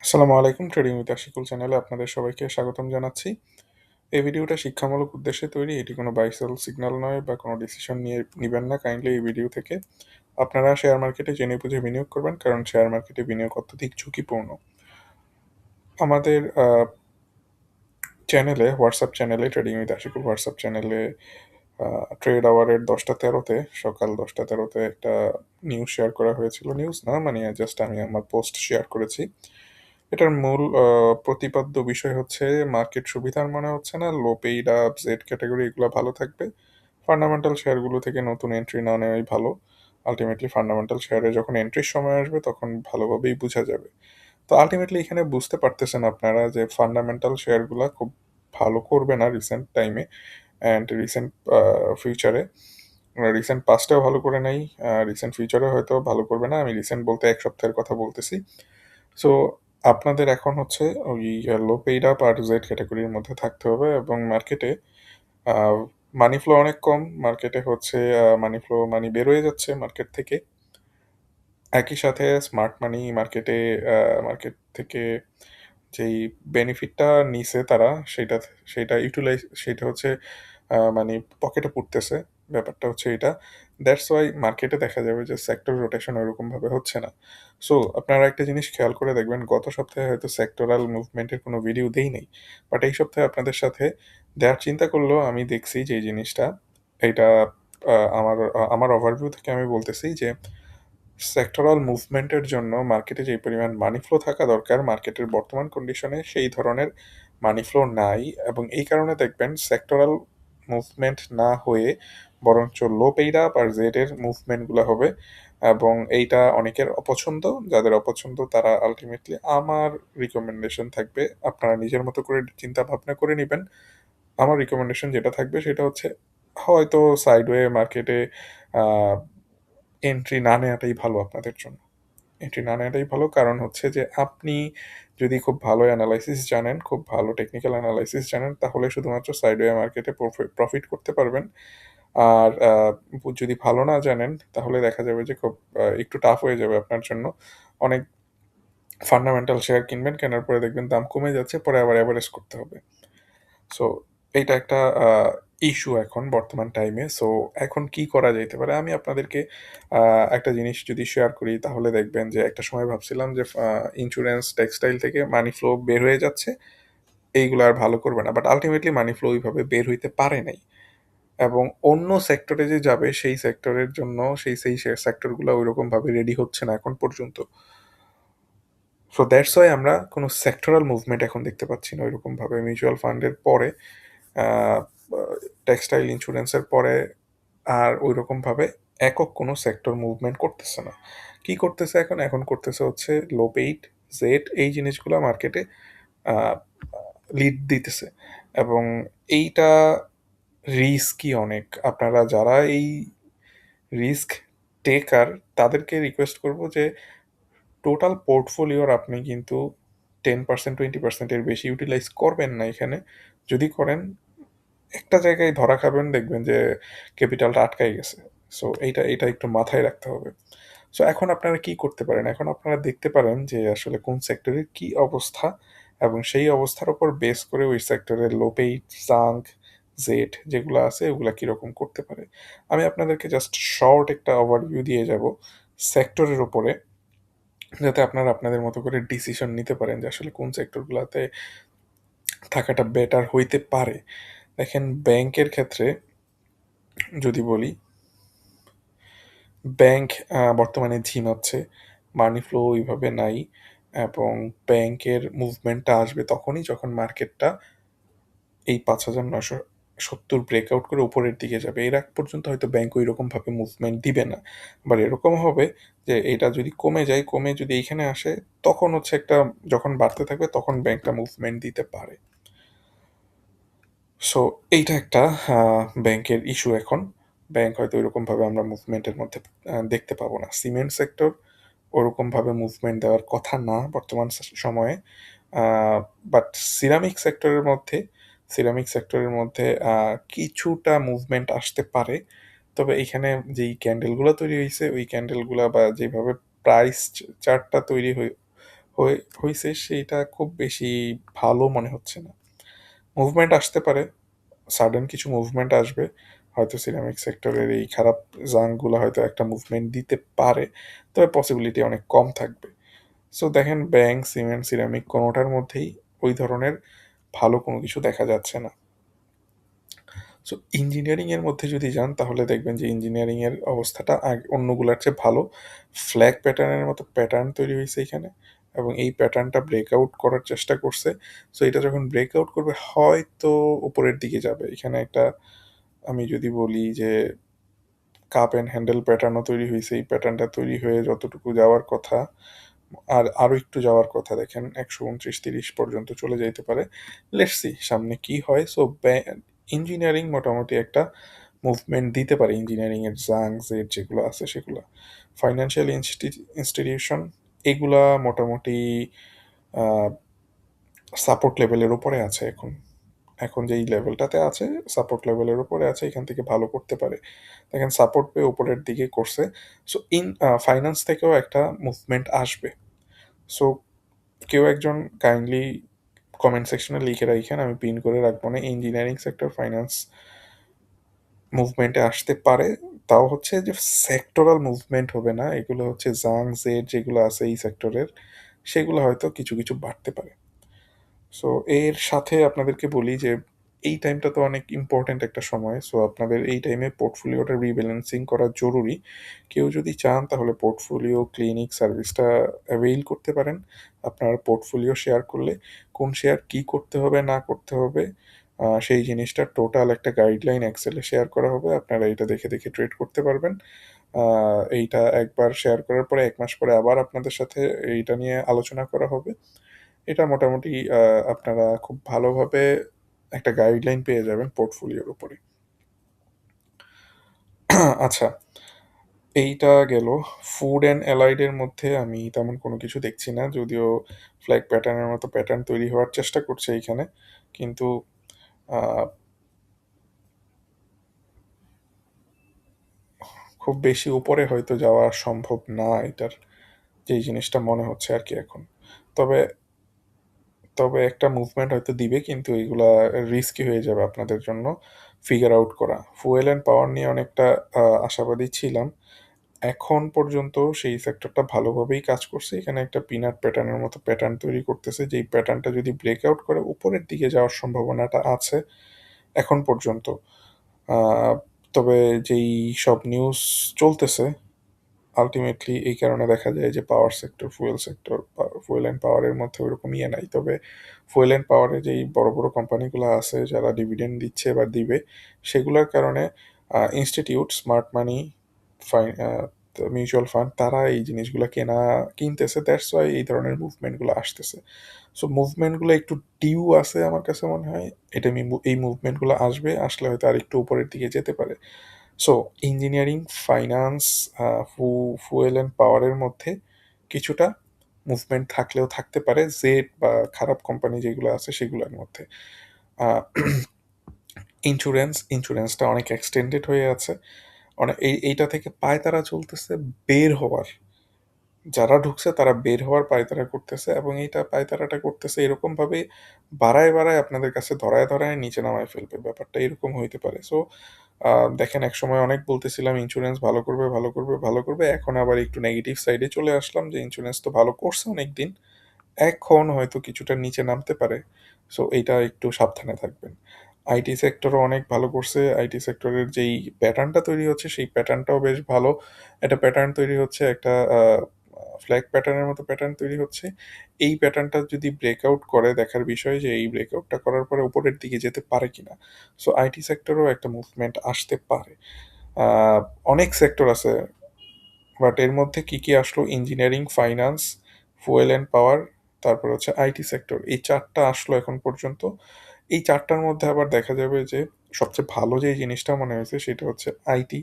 আসসালামু আলাইকুম। Trading with Ashikul চ্যানেলে আপনাদের সবাইকে স্বাগতম জানাচ্ছি। এই ভিডিওটা শিক্ষামূলক উদ্দেশ্যে তৈরি। এটি কোনো বাই সেল সিগন্যাল নয় বা কোনো ডিসিশন নিয়ে নিবেন না কাইন্ডলি এই ভিডিও থেকে। আপনারা শেয়ার মার্কেটে জেনে বুঝে বিনিয়োগ করবেন, কারণ শেয়ার মার্কেটে বিনিয়োগ অত্যধিক ঝুঁকিপূর্ণ। আমাদের চ্যানেলে, হোয়াটসঅ্যাপ চ্যানেলে, ট্রেডিং উইথ আশিকুল হোয়াটসঅ্যাপ চ্যানেলে ট্রেড আওয়ারের 10টা 13-তে, সকাল 10টা 13-তে একটা নিউজ শেয়ার করা হয়েছিল। নিউজ না, মানে জাস্ট আমি আমার পোস্ট শেয়ার করেছি। এটার মূল প্রতিপাদ্য বিষয় হচ্ছে, মার্কেট সুবিধার মনে হচ্ছে না, লো পেইড আপ, জেড ক্যাটাগরি এগুলো ভালো থাকবে। ফান্ডামেন্টাল শেয়ারগুলো থেকে নতুন এন্ট্রি না নেওয়াই ভালো। আলটিমেটলি ফান্ডামেন্টাল শেয়ারে যখন এন্ট্রির সময় আসবে তখন ভালোভাবেই বোঝা যাবে। তো আলটিমেটলি এখানে বুঝতে পারতেছেন আপনারা যে ফান্ডামেন্টাল শেয়ারগুলো খুব ভালো করবে না রিসেন্ট টাইমে অ্যান্ড রিসেন্ট ফিউচারে। রিসেন্ট পাস্টেও ভালো করে নাই, রিসেন্ট ফিউচারে হয়তো ভালো করবে না। আমি রিসেন্ট বলতে 1 সপ্তাহের কথা বলতেছি। সো আপনাদের এখন হচ্ছে ওই লো পেইড আপ আর জেড ক্যাটাগরির মধ্যে থাকতে হবে, এবং মার্কেটে মানি ফ্লো অনেক কম। মার্কেটে হচ্ছে মানি বের হয়ে যাচ্ছে মার্কেট থেকে। একই সাথে স্মার্ট মানি মার্কেট থেকে যেই বেনিফিটটা নিছে তারা, সেটা হচ্ছে মানে পকেটে পুড়তেছে। ব্যাপারটা হচ্ছে এটা। দ্যাটস ওয়াই মার্কেটে দেখা যাবে যে সেক্টর রোটেশন ওইরকমভাবে হচ্ছে না। সো আপনারা একটা জিনিস খেয়াল করে দেখবেন, গত সপ্তাহে হয়তো সেক্টরাল মুভমেন্টের কোনো ভিডিও দেই নাই। বাট এই সপ্তাহে আপনাদের সাথে দেওয়ার চিন্তা করলেও আমি দেখছি যে এই জিনিসটা, এটা আমার ওভারভিউ থেকে আমি বলতেছি যে সেক্টরাল মুভমেন্টের জন্য মার্কেটে যে পরিমাণ মানি ফ্লো থাকা দরকার, মার্কেটের বর্তমান কন্ডিশনে সেই ধরনের মানি ফ্লো নাই। এবং এই কারণে দেখবেন সেক্টরাল মুভমেন্ট না হয়ে বরঞ্চ লো পেইড আপ আর জেড এর মুভমেন্টগুলো হবে। এবং এইটা অনেকের অপছন্দ। যাদের অপছন্দ তারা আলটিমেটলি, আমার রিকমেন্ডেশন থাকবে, আপনারা নিজের মতো করে চিন্তা ভাবনা করে নেবেন। আমার রিকমেন্ডেশন যেটা থাকবে সেটা হচ্ছে, হয়তো সাইডওয়ে মার্কেটে এন্ট্রি না নেওয়াটাই ভালো আপনাদের জন্য। এন্ট্রি না নেওয়াটাই ভালো, কারণ হচ্ছে যে আপনি যদি খুব ভালো অ্যানালাইসিস জানেন, খুব ভালো টেকনিক্যাল অ্যানালাইসিস জানেন, তাহলে শুধুমাত্র সাইডওয়ে মার্কেটে প্রফিট করতে পারবেন। আর যদি ভালো না জানেন তাহলে দেখা যাবে যে খুব একটু টাফ হয়ে যাবে আপনার জন্য। অনেক ফান্ডামেন্টাল শেয়ার কিনবেন, কেনার পরে দেখবেন দাম কমে যাচ্ছে, পরে আবার অ্যাভারেজ করতে হবে। সো এইটা একটা ইস্যু এখন বর্তমান টাইমে। সো এখন কি করা যাইতে পারে? আমি আপনাদেরকে একটা জিনিস যদি শেয়ার করি তাহলে দেখবেন যে একটা সময় ভাবছিলাম যে ইন্স্যুরেন্স, টেক্সটাইল থেকে মানি ফ্লো বের হয়ে যাচ্ছে। এইগুলো আর ভালো করবে না। বাট আল্টিমেটলি মানি ফ্লো ওইভাবে বের হইতে পারে নাই। এবং অন্য সেক্টরে যে যাবে সেই সেক্টরের জন্য সেই সেক্টরগুলো ওইরকমভাবে রেডি হচ্ছে না এখন পর্যন্ত। সো দ্যাটস ওয়াই আমরা কোনো সেক্টরাল মুভমেন্ট এখন দেখতে পাচ্ছি না ওইরকমভাবে। মিউচুয়াল ফান্ডের পরে, টেক্সটাইল, ইন্স্যুরেন্সের পরে আর ওইরকমভাবে একক কোনো সেক্টর মুভমেন্ট করতেছে না। কি করতেছে এখন? এখন করতেছে হচ্ছে লো পেইড, জেড, এই জিনিসগুলো মার্কেটে লিড দিতেছে। এবং এইটা রিস্কি অনেক। আপনারা যারা এই রিস্ক টেকার, তাদেরকে রিকোয়েস্ট করব যে টোটাল পোর্টফোলিওর আপনি কিন্তু 10%, 20%-এর বেশি ইউটিলাইজ করবেন না এখানে। যদি করেন, একটা জায়গায় ধরা খাবেন, দেখবেন যে ক্যাপিটালটা আটকাই গেছে। সো এইটা একটু মাথায় রাখতে হবে। সো এখন আপনারা কি করতে পারেন? এখন আপনারা দেখতে পারেন যে আসলে কোন সেক্টরের কি অবস্থা, এবং সেই অবস্থার উপর বেস করে ওই সেক্টরের লো পেইড, জাঙ্ক, জেড যেগুলো আছে ওগুলা কিরকম করতে পারে। আমি আপনাদেরকে জাস্ট শর্ট একটা ওভারভিউ দিয়ে যাব সেক্টরের উপরে, যাতে আপনারা আপনাদের মতো করে ডিসিশন নিতে পারেন যে আসলে কোন সেক্টরগুলোতে থাকাটা বেটার হইতে পারে। দেখেন, ব্যাংকের ক্ষেত্রে যদি বলি, ব্যাংক বর্তমানে ঝিমাচ্ছে, মানি ফ্লো ওইভাবে নাই। এবং ব্যাংকের মুভমেন্টটা আসবে তখনই যখন মার্কেটটা এই 5,970 ব্রেকআউট করে উপরের দিকে যাবে। এর আগ পর্যন্ত হয়তো ব্যাংক ওই রকমভাবে মুভমেন্ট দিবে না। আবার এরকম হবে যে এটা যদি কমে যায়, কমে যদি এইখানে আসে, তখন হচ্ছে একটা, যখন বাড়তে থাকবে তখন ব্যাংকটা মুভমেন্ট দিতে পারে। সো এইটা একটা ব্যাংকের ইস্যু এখন। ব্যাংক হয়তো ওইরকমভাবে আমরা মুভমেন্টের মধ্যে দেখতে পাবো না। সিমেন্ট সেক্টর ওরকমভাবে মুভমেন্ট দেওয়ার কথা না বর্তমান সময়ে। বাট সিরামিক সেক্টরের মধ্যে কিছুটা মুভমেন্ট আসতে পারে। তবে এখানে যেই ক্যান্ডেলগুলো তৈরি হয়েছে, ওই ক্যান্ডেলগুলা বা যেভাবে প্রাইস চার্টটা তৈরি হইছে সেইটা খুব বেশি ভালো মনে হচ্ছে না। মুভমেন্ট আসতে পারে, সাডেন কিছু মুভমেন্ট আসবে। হয়তো সিরামিক সেক্টরের এই খারাপ জাঙ্কগুলো হয়তো একটা মুভমেন্ট দিতে পারে, তবে পসিবিলিটি অনেক কম থাকবে। সো দেখেন ব্যাংক, সিমেন্ট, সিরামিক কোনোটার মধ্যেই ওই ধরনের ভালো কোনো কিছু দেখা যাচ্ছে না। সো ইঞ্জিনিয়ারিং এর মধ্যে যদি যান তাহলে দেখবেন যে ইঞ্জিনিয়ারিং এর অবস্থাটা অন্যগুলার চেয়ে ভালো। ফ্ল্যাগ প্যাটার্নের মতো প্যাটার্ন তৈরি হয়েছে এখানে, এবং এই প্যাটার্নটা ব্রেকআউট করার চেষ্টা করছে। সো এটা যখন ব্রেকআউট করবে হয়তো উপরের দিকে যাবে। এখানে একটা, আমি যদি বলি যে কাপ অ্যান্ড হ্যান্ডেল প্যাটার্নও তৈরি হয়েছে, এই প্যাটার্নটা তৈরি হয়ে যতটুকু যাওয়ার কথা আর আরও একটু যাওয়ার কথা, দেখেন 129-30 পর্যন্ত চলে যাইতে পারে। লেটস সি সামনে কি হয়। সো ইঞ্জিনিয়ারিং মোটামুটি একটা মুভমেন্ট দিতে পারে, ইঞ্জিনিয়ারিং এর জাং জেড যেগুলো আছে সেগুলো। ফাইন্যান্সিয়াল ইনস্টিটিউশন এগুলা মোটামুটি সাপোর্ট লেভেলের উপরে আছে এখন। এখন যেই লেভেলটাতে আছে সাপোর্ট লেভেলের উপরে আছে, এখান থেকে ভালো করতে পারে। দেখেন সাপোর্ট পেয়ে উপরের দিকে করছে। সো ফাইন্যান্স থেকেও একটা মুভমেন্ট আসবে। সো কেউ একজন কাইন্ডলি কমেন্ট সেকশনে লিখে রাখেন, আমি পিন করে রাখবো না, ইঞ্জিনিয়ারিং সেক্টর ফাইন্যান্স মুভমেন্টে আসতে পারে। তাও হচ্ছে যে সেক্টরাল মুভমেন্ট হবে না, এগুলো হচ্ছে জাং জেড যেগুলো আছে এই সেক্টরের, সেগুলো হয়তো কিছু কিছু বাড়তে পারে। সো এর সাথে আপনাদেরকে বলি যে এই টাইমটা তো অনেক ইম্পর্ট্যান্ট একটা সময়। সো আপনাদের এই টাইমে পোর্টফোলিওটা রিব্যালেন্সিং করা জরুরি। কেউ যদি চান তাহলে পোর্টফোলিও ক্লিনিক সার্ভিসটা অ্যাভেইল করতে পারেন। আপনার পোর্টফোলিও শেয়ার করলে কোন শেয়ার কি করতে হবে না করতে হবে, সেই জিনিসটা টোটাল একটা গাইডলাইন এক্সেলে শেয়ার করা হবে। আপনারা এটা দেখে দেখে ট্রেড করতে পারবেন। এইটা একবার শেয়ার করার পরে 1 মাস পরে আবার আপনাদের সাথে এইটা নিয়ে আলোচনা করা হবে। এটা মোটামুটি আপনারা খুব ভালোভাবে একটা গাইডলাইন পেয়ে যাবেন পোর্টফোলিওর উপরে। আচ্ছা, এইটা গেল। ফুড অ্যান্ড অ্যালাইড এর মধ্যে আমি তেমন কোনো কিছু দেখছি না, যদিও ফ্ল্যাগ প্যাটার্নের মতো প্যাটার্ন তৈরি হওয়ার চেষ্টা করছে এইখানে, কিন্তু আহ, খুব বেশি উপরে হয়তো যাওয়া সম্ভব না এটার, যেই জিনিসটা মনে হচ্ছে আর কি এখন। তবে তবে একটা মুভমেন্ট হয়তো দিবে, কিন্তু এগুলা রিস্কি হয়ে যাবে আপনাদের জন্য ফিগার আউট করা। ফুয়েল অ্যান্ড পাওয়ার নিয়ে অনেকটা আশাবাদী ছিলাম। এখন পর্যন্ত সেই সেক্টরটা ভালোভাবেই কাজ করছে। এখানে একটা পিনাট প্যাটার্নের মতো প্যাটার্ন তৈরি করতেছে, যেই প্যাটার্নটা যদি ব্রেকআউট করে উপরের দিকে যাওয়ার সম্ভাবনাটা আছে এখন পর্যন্ত। আহ, তবে যেই সব নিউজ চলতেছে আলটিমেটলি এই কারণে দেখা যায় যে পাওয়ার সেক্টর, ফুয়েল অ্যান্ড পাওয়ারের মধ্যে ওইরকম ইয়ে নাই। তবে ফুয়েল অ্যান্ড পাওয়ারে যেই বড় বড় কোম্পানিগুলো আছে যারা ডিভিডেন্ড দিচ্ছে বা দিবে, সেগুলোর কারণে ইনস্টিটিউট, স্মার্ট মানি, মিউচুয়াল ফান্ড তারা এই জিনিসগুলো কিনতেছে। দ্যাটস ওয়াই এই ধরনের মুভমেন্টগুলো আসতেছে। সো মুভমেন্টগুলো একটু ডিউ আছে আমার কাছে মনে হয়। এই মুভমেন্টগুলো আসবে, আসলে হয়তো আর একটু উপরের দিকে যেতে পারে। So engineering, finance, fuel and পাওয়ারের মধ্যে কিছুটা মুভমেন্ট থাকলেও থাকতে পারে, জেড বা খারাপ কোম্পানি যেগুলো আছে সেগুলোর মধ্যে। ইন্স্যুরেন্সটা অনেক এক্সটেন্ডেড হয়ে আছে, অনেক এইটা থেকে পায়তারা চলতেছে বের হওয়ার। যারা ঢুকছে তারা বের হওয়ার পায়তারা করতেছে, এবং এইটা পায়তারাটা করতেছে এরকম ভাবে বাড়ায় বাড়ায় আপনাদের কাছে ধরায় ধরায় নিচে নামায় ফেলবে, ব্যাপারটা এরকম হইতে পারে। সো দেখেন একসময় অনেক বলতেছিলাম ইন্স্যুরেন্স ভালো করবে ভালো করবে ভালো করবে, এখন আবার একটু নেগেটিভ সাইডে চলে আসলাম যে ইন্স্যুরেন্স তো ভালো করছে অনেক দিন, এখন হয়তো কিছুটা নিচে নামতে পারে। সো এইটা একটু সাবধানে থাকবেন। আইটি সেক্টরও অনেক ভালো করছে, আইটি সেক্টরের যেই প্যাটার্নটা তৈরি হচ্ছে সেই প্যাটার্নটাও বেশ ভালো। একটা প্যাটার্ন তৈরি হচ্ছে, একটা ফ্ল্যাগ প্যাটার্নের মতো প্যাটার্ন তৈরি হচ্ছে। এই প্যাটার্নটা যদি ব্রেকআউট করে, দেখার বিষয় যে এই ব্রেকআউটটা করার পরে উপরের দিকে যেতে পারে কিনা। সো আইটি সেক্টরেও একটা মুভমেন্ট আসতে পারে। আহ, অনেক সেক্টর আছে, বাট এর মধ্যে কি কি আসলো, ইঞ্জিনিয়ারিং, ফাইন্যান্স, ফুয়েল অ্যান্ড পাওয়ার, তারপর হচ্ছে আইটি সেক্টর, এই চারটা আসলো এখন পর্যন্ত। এই চারটার মধ্যে আবার দেখা যাবে যে সবচেয়ে ভালো যে জিনিসটা মনে হয়েছে সেটা হচ্ছে আইটি,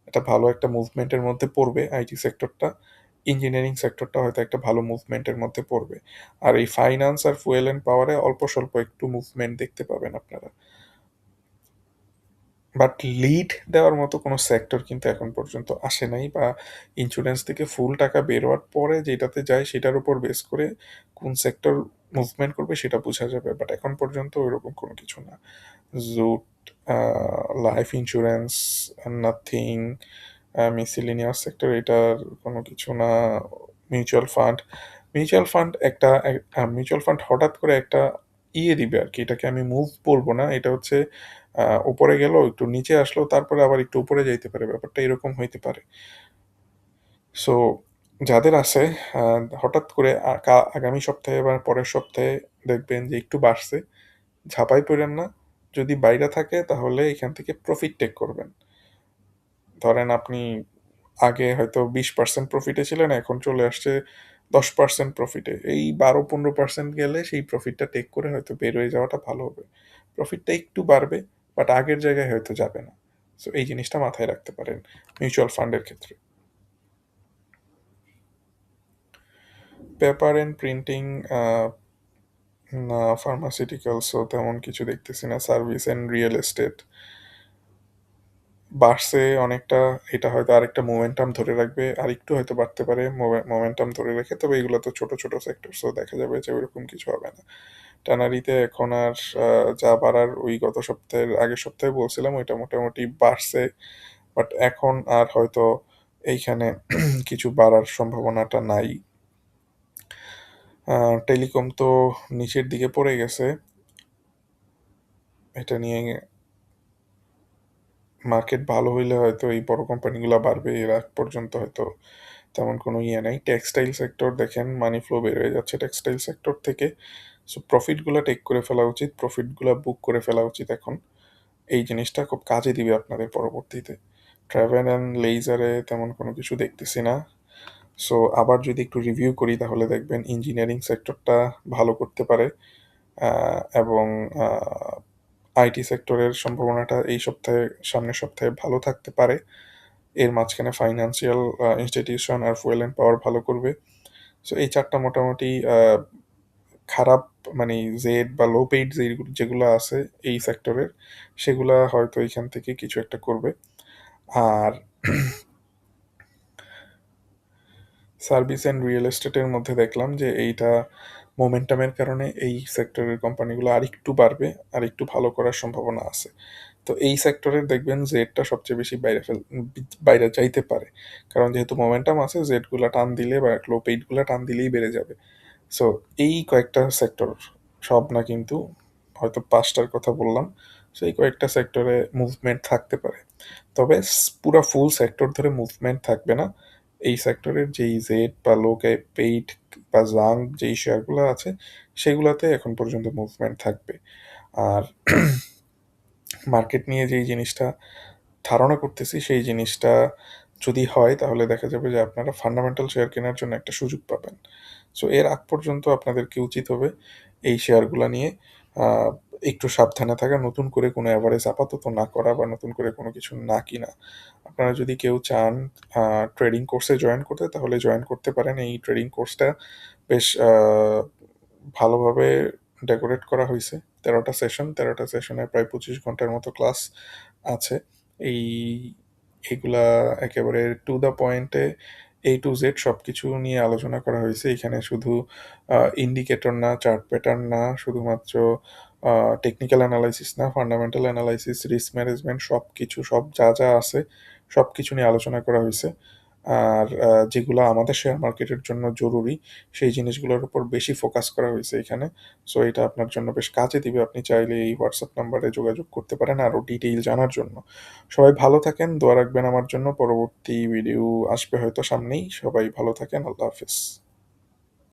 এটা ভালো একটা মুভমেন্টের মধ্যে পড়বে আইটি সেক্টরটা। ইঞ্জিনিয়ারিং সেক্টরটা হয়তো একটা ভালো মুভমেন্টের মধ্যে পড়বে। আর এই ফাইন্যান্স আর ফুয়েল অ্যান্ড পাওয়ারে অল্প স্বল্প একটু মুভমেন্ট দেখতে পাবেন আপনারা। বাট লিড দেওয়ার মতো কোনো সেক্টর কিন্তু এখন পর্যন্ত আসে নাই, বা ইন্স্যুরেন্স থেকে ফুল টাকা বেরোয়ার পরে যেটাতে যায় সেটার উপর বেস করে কোন সেক্টর মুভমেন্ট করবে সেটা বোঝা যাবে, বাট এখন পর্যন্ত ওইরকম কোনো কিছু না। Jute, life insurance, nothing, miscellaneous sector এটার কোনো কিছু না। মিউচুয়াল ফান্ড, মিউচুয়াল ফান্ড হঠাৎ করে একটা দিবে আর কি, এটাকে আমি মুভ বলবো না, এটা হচ্ছে উপরে গেল একটু নিচে আসলো তারপরে আবার একটু উপরে যাইতে পারে, ব্যাপারটা এরকম হইতে পারে। সো যাদের আছে হঠাৎ করে আগামী সপ্তাহে বা পরের সপ্তাহে দেখবেন যে একটু বাড়ছে, ঝাঁপাই পড়েন না। যদি বাইরে থাকে তাহলে এখান থেকে প্রফিট টেক করবেন। ধরেন আপনি আগে হয়তো 20% প্রফিটে ছিলেন, এখন চলে আসছে 10% প্রফিটে, এই 12-15% গেলে সেই প্রফিটটা টেক করে হয়তো বের হয়ে যাওয়াটা ভালো হবে। প্রফিটটা একটু বাড়বে, বাট আগের জায়গায় হয়তো যাবে না। সো এই জিনিসটা মাথায় রাখতে পারেন মিউচুয়াল ফান্ডের ক্ষেত্রে। পেপার অ্যান্ড প্রিন্টিং, না ফার্মাসিউটিক্যালসও তেমন কিছু দেখতেছি না। সার্ভিস অ্যান্ড রিয়েল এস্টেট বাড়ছে অনেকটা, এটা হয়তো আরেকটা মোমেন্টাম ধরে রাখবে, আর একটু হয়তো বাড়তে পারে মোমেন্টাম ধরে রেখে, তবে এগুলো তো ছোট ছোট সেক্টর, সো দেখা যাবে যে ওইরকম কিছু হবে না। টানারিতে এখন আর যা বাড়ার ওই গত সপ্তাহের আগের সপ্তাহে বলছিলাম ওইটা মোটামুটি বাড়ছে, বাট এখন আর হয়তো এইখানে কিছু বাড়ার সম্ভাবনাটা নাই। টেলিকম তো নিচের দিকে পড়ে গেছে, এটা নিয়ে মার্কেট ভালো হইলে হয়তো এই বড় কোম্পানিগুলো বাড়বে, এর আগ পর্যন্ত হয়তো তেমন কোনো ইয়ে নাই। টেক্সটাইল সেক্টর দেখেন মানি ফ্লো বের হয়ে যাচ্ছে টেক্সটাইল সেক্টর থেকে, সো প্রফিটগুলো টেক করে ফেলা উচিত, প্রফিটগুলো বুক করে ফেলা উচিত এখন। এই জিনিসটা খুব কাজে দিবে আপনাদের পরবর্তীতে। ট্রাভেল অ্যান্ড লেজারে তেমন কোনো কিছু দেখতেছি না। সো আবার যদি একটু রিভিউ করি তাহলে দেখবেন ইঞ্জিনিয়ারিং সেক্টরটা ভালো করতে পারে, এবং আইটি সেক্টরের সম্ভাবনাটা এই সপ্তাহে সামনের সপ্তাহে ভালো থাকতে পারে। এর মাঝখানে ফাইন্যান্সিয়াল ইনস্টিটিউশন আর ফুয়েল অ্যান্ড পাওয়ার ভালো করবে। সো এই চারটা মোটামুটি খারাপ, মানে জেড বা লো পেইড যেগুলো আছে এই সেক্টরের, সেগুলা হয়তো এখান থেকে কিছু একটা করবে। আর সার্ভিস অ্যান্ড রিয়েল এস্টেটের মধ্যে দেখলাম যে এইটা মোমেন্টামের কারণে এই সেক্টরের কোম্পানিগুলো আরেকটু বাড়বে, আর একটু ভালো করার সম্ভাবনা আছে। তো এই সেক্টরের দেখবেন জেডটা সবচেয়ে বেশি বাইরে যাইতে পারে, কারণ যেহেতু মোমেন্টাম আছে, জেডগুলা টান দিলে বা লো পেইডগুলা টান দিলেই বেড়ে যাবে। সো এই কয়েকটা সেক্টর, সব না কিন্তু, হয়তো 5টার কথা বললাম, সো এই কয়েকটা সেক্টরে মুভমেন্ট থাকতে পারে। তবে পুরা ফুল সেক্টর ধরে মুভমেন্ট থাকবে না। এই সেক্টরের যেই জেড বা লোকে পেইড বা জাং যেই শেয়ারগুলো আছে সেগুলোতে এখন পর্যন্ত মুভমেন্ট থাকবে। আর মার্কেট নিয়ে যেই জিনিসটা ধারণা করতেছি সেই জিনিসটা যদি হয় তাহলে দেখা যাবে যে আপনারা ফান্ডামেন্টাল শেয়ার কেনার জন্য একটা সুযোগ পাবেন। সো এর আগ পর্যন্ত আপনাদেরকে উচিত হবে এই শেয়ারগুলো নিয়ে আহ, একটু সাবধানে থাকা, নতুন করে কোনো অ্যাভারেজ আপাতত না করা বা নতুন করে কোনো কিছু না কিনা। আপনারা যদি কেউ চান ট্রেডিং কোর্সে জয়েন করতে তাহলে জয়েন করতে পারেন। এই ট্রেডিং কোর্সটা বেশ ভালোভাবে ডেকোরেট করা হয়েছে। 13টা সেশনে প্রায় 25 ঘন্টার মতো ক্লাস আছে। এই এগুলা একেবারে টু দ্য পয়েন্টে A to Z সব কিছু নিয়ে আলোচনা করা হয়েছে এখানে। শুধু ইন্ডিকেটর না, চার্ট প্যাটার্ন না, শুধুমাত্র টেকনিক্যাল অ্যানালাইসিস না, ফান্ডামেন্টাল অ্যানালাইসিস, রিস্ক ম্যানেজমেন্ট, সব কিছু, সব যা যা আছে সব কিছু নিয়ে আলোচনা করা হয়েছে। আর যেগুলো আমাদের শেয়ার মার্কেটের জন্য জরুরি সেই জিনিসগুলোর উপর বেশি ফোকাস করা হয়েছে এখানে। সো এটা আপনার জন্য বেশ কাজে দিবে, আপনি চাইলে এই হোয়াটসঅ্যাপ নাম্বারে যোগাযোগ করতে পারেন আরও ডিটেইল জানার জন্য। সবাই ভালো থাকেন, দোয়া রাখবেন আমার জন্য। পরবর্তী ভিডিও আসবে হয়তো সামনেই। সবাই ভালো থাকেন, আল্লাহ হাফেজ।